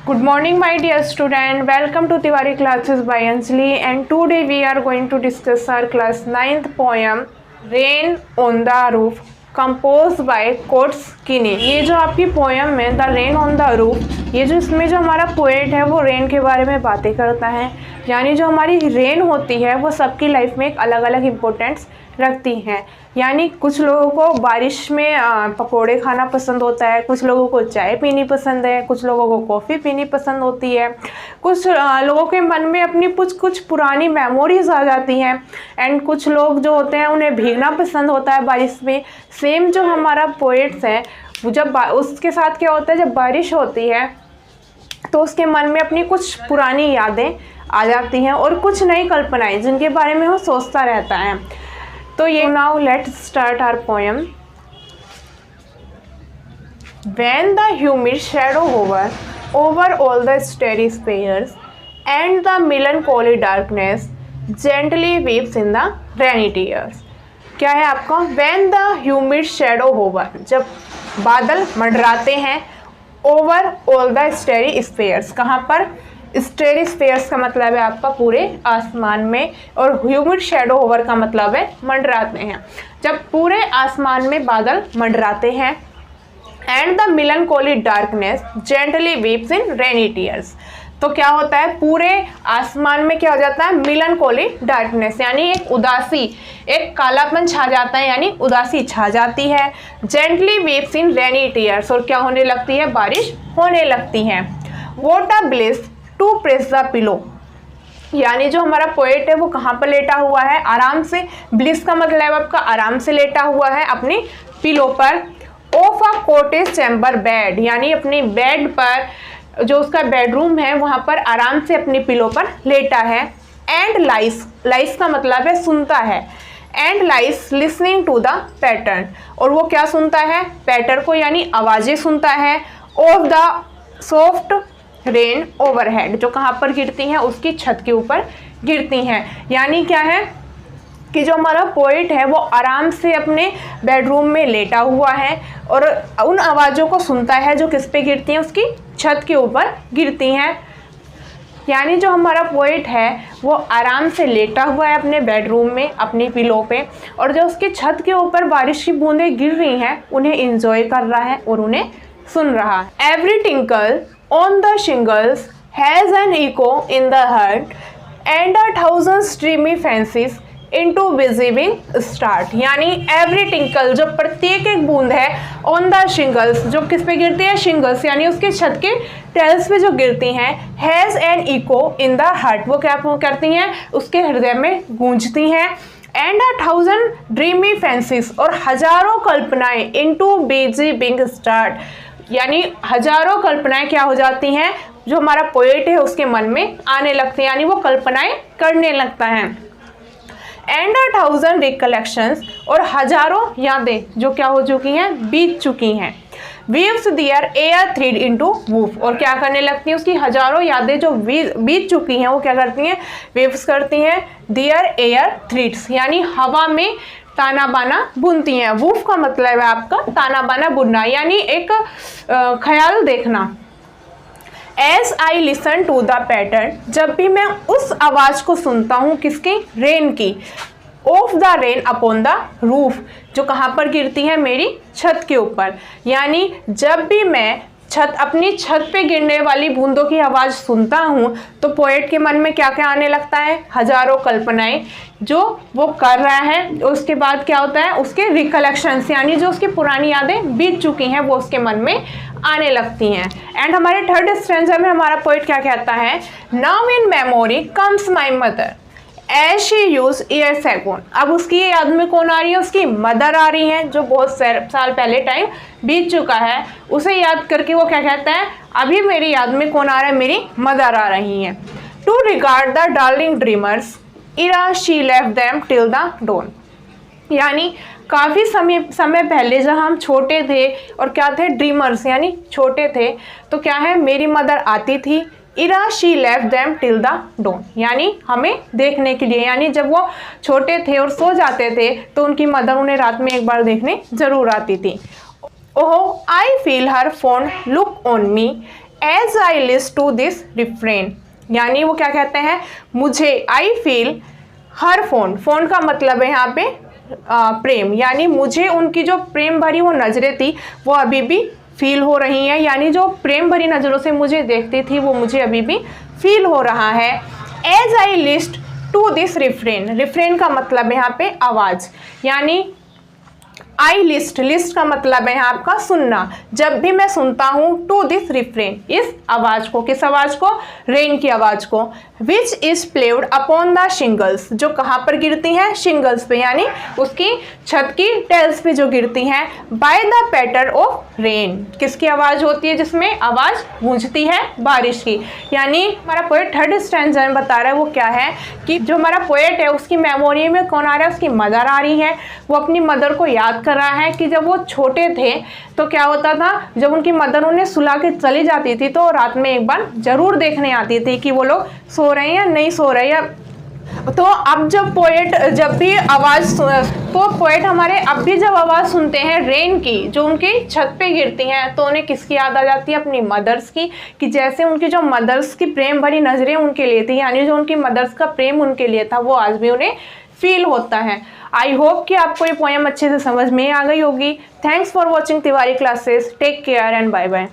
Good morning, my dear student. Welcome to Tiwari classes by Anjali, and today we are going to discuss our class 9th poem Rain on the Roof, composed by quotes किनी। ये जो आपकी poem है the rain on the roof, ये जो इसमें जो हमारा पोएट है वो रेन के बारे में बातें करता है। यानी जो हमारी रेन होती है वो सबकी लाइफ में एक अलग अलग इम्पोर्टेंस रखती हैं। यानी कुछ लोगों को बारिश में पकोड़े खाना पसंद होता है, कुछ लोगों को चाय पीनी पसंद है, कुछ लोगों को कॉफ़ी पीनी पसंद होती है, कुछ लोगों के मन में अपनी कुछ पुरानी मेमोरीज आ जाती हैं, एंड कुछ लोग जो होते हैं उन्हें भीगना पसंद होता है बारिश में। सेम जो हमारा पोएट्स है जब उसके साथ क्या होता है, जब बारिश होती है तो उसके मन में अपनी कुछ पुरानी यादें आ जाती हैं और कुछ नई कल्पनाएं जिनके बारे में वो सोचता रहता है। तो ये now let's start our poem. When the humid shadow hover over all the starry spheres and the melancholy darkness gently weeps in the rainy tears। क्या है आपका? When the humid shadow hover, जब बादल मंडराते हैं, over all the starry spheres, कहाँ पर? स्टेरी spheres का मतलब है आपका पूरे आसमान में, और ह्यूमिड शैडो ओवर का मतलब है मंडराते हैं। जब पूरे आसमान में बादल मंडराते हैं, and the melancholy darkness gently weeps in rainy tears, तो क्या होता है पूरे आसमान में क्या हो जाता है? मिलनकोली डार्कनेस, यानी एक उदासी, एक कालापन छा जाता है, यानी उदासी छा जाती है। Gently weeps in rainy tears, और क्या होने लगती है? बारिश होने लगती है। What a bliss to press the pillow, यानी जो हमारा पोएट है वो कहाँ पर लेटा हुआ है? आराम से। ब्लिस का मतलब आपका आराम से लेटा हुआ है अपनी पिलो पर। Of a cottage chamber bed, यानी अपनी बेड पर, जो उसका बेडरूम है वहाँ पर आराम से अपनी पिलो पर लेटा है। एंड लाइस, लाइस का मतलब है सुनता है। And lies listening to the pattern, और वो क्या सुनता है? पैटर्न को, यानी आवाज़ें सुनता है। Of the soft rain overhead, जो कहाँ पर गिरती हैं? उसकी छत के ऊपर गिरती हैं। यानी क्या है कि जो हमारा पोएट है वो आराम से अपने बेडरूम में लेटा हुआ है और उन आवाज़ों को सुनता है जो किस पे गिरती हैं? उसकी छत के ऊपर गिरती हैं। यानी जो हमारा पोएट है वो आराम से लेटा हुआ है अपने बेडरूम में अपनी पिलो पे, और जो उसकी छत के ऊपर बारिश की बूंदें गिर रही हैं उन्हें इंजॉय कर रहा है और उन्हें सुन रहा है। Every tinkle on the shingles has an echo in the heart and 1,000 streamy fancies into bezieving start, यानी every tinkle, जो प्रत्येक एक बूंद है, on the shingles, जो किस पे गिरती है? shingles, यानी उसके छत के टेल्स पे जो गिरती हैं, has an echo in the heart, वो क्या करती हैं? उसके हृदय में गूंजती हैं। एंड 1,000 ड्रीमी फैंसीज, और हजारों कल्पनाएं into bezieving start, यानी हजारों कल्पनाएं क्या हो जाती हैं? जो हमारा पोएट है उसके मन में आने लगती हैं, यानी वो कल्पनाएं करने लगता है। एंड 1,000 रिकलेक्शंस, और हजारों यादें जो क्या हो चुकी हैं? बीत चुकी हैं। वीव्स दियर एयर थ्रीड इनटू वूफ, और क्या करने लगती हैं? उसकी हजारों यादें जो बीत चुकी हैं वो क्या करती हैं? वीव्स करती हैं दियर एयर थ्रीड्स, यानी हवा में ताना बाना बुनती हैं। वूफ का मतलब है आपका ताना बाना बुनना, यानी एक ख्याल देखना। As I listen to the pattern, जब भी मैं उस आवाज़ को सुनता हूँ, किसकी? रेन की। Of the rain upon the roof, जो कहाँ पर गिरती है? मेरी छत के ऊपर। यानी जब भी मैं अपनी छत पे गिरने वाली बूंदों की आवाज़ सुनता हूँ तो पोएट के मन में क्या क्या आने लगता है? हजारों कल्पनाएं जो वो कर रहा है। उसके बाद क्या होता है? उसके रिकलेक्शंस, यानी जो उसकी पुरानी यादें बीत चुकी हैं वो उसके मन में आने लगती हैं। एंड हमारे थर्ड स्ट्रेंजर में हमारा पोएट क्या कहता है? Now in memory comes my mother as she used years ago, अब उसकी याद में कौन आ रही है? उसकी मदर आ रही हैं, जो बहुत साल पहले टाइम बीत चुका है, उसे याद करके वो क्या कहता है? अभी मेरी याद में कौन आ रहा है? मेरी मदर आ रही हैं। To regard the darling dreamers ere she left them till the dawn, यानी काफ़ी समय पहले जब हम छोटे थे और क्या थे? ड्रीमर्स, यानी छोटे थे, तो क्या है? मेरी मदर आती थी। Ere she left them till the dawn, यानी हमें देखने के लिए, यानी जब वो छोटे थे और सो जाते थे तो उनकी मदर उन्हें रात में एक बार देखने जरूर आती थी। Oh I feel her fond look on me as I list to this refrain, यानी वो क्या कहते हैं, मुझे, I feel her fond, fond का मतलब है यहाँ पे प्रेम, यानी मुझे उनकी जो प्रेम भरी वो नज़रें थी वो अभी भी फील हो रही हैं, यानी जो प्रेम भरी नज़रों से मुझे देखती थी वो मुझे अभी भी फील हो रहा है। As I list to this refrain, refrain का मतलब है यहाँ पे आवाज़, यानी आई लिस्ट, लिस्ट का मतलब है यहाँ आपका सुनना, जब भी मैं सुनता हूँ टू दिस रिफ्रेन, इस आवाज़ को, किस आवाज़ को, रेन की आवाज़ को, which is played upon the shingles, जो कहाँ पर गिरती हैं, शिंगल्स पे, यानी उसकी छत की टेल्स पे जो गिरती हैं, बाय द पैटर ऑफ रेन, किसकी आवाज़ होती है, जिसमें आवाज़ गूंजती है बारिश की। यानी हमारा पोएट थर्ड स्टैंजा में बता रहा है वो क्या है कि जो हमारा पोएट है उसकी मेमोरी में कौन आ रहा है, उसकी मदर आ रही है, वो अपनी मदर को याद कर रहा है कि जब वो छोटे थे तो क्या होता था, जब उनकी मदर उन्हें सुला के चली जाती थी तो रात में एक बार जरूर देखने आती थी कि वो लोग सो रहे हैं या नहीं सो रहे हैं। तो अब जब पोएट जब भी आवाज़, तो पोएट हमारे अब भी जब आवाज़ सुनते हैं रेन की जो उनकी छत पे गिरती हैं तो उन्हें किसकी याद आ जाती है, अपनी मदर्स की, कि जैसे उनकी जो मदर्स की प्रेम भरी नज़रें उनके लिए थी, यानी जो उनकी मदर्स का प्रेम उनके लिए था वो आज भी उन्हें फील होता है। आई होप कि आपको ये पोएम अच्छे से समझ में आ गई होगी। Thanks for watching Tiwari classes, take care and bye bye.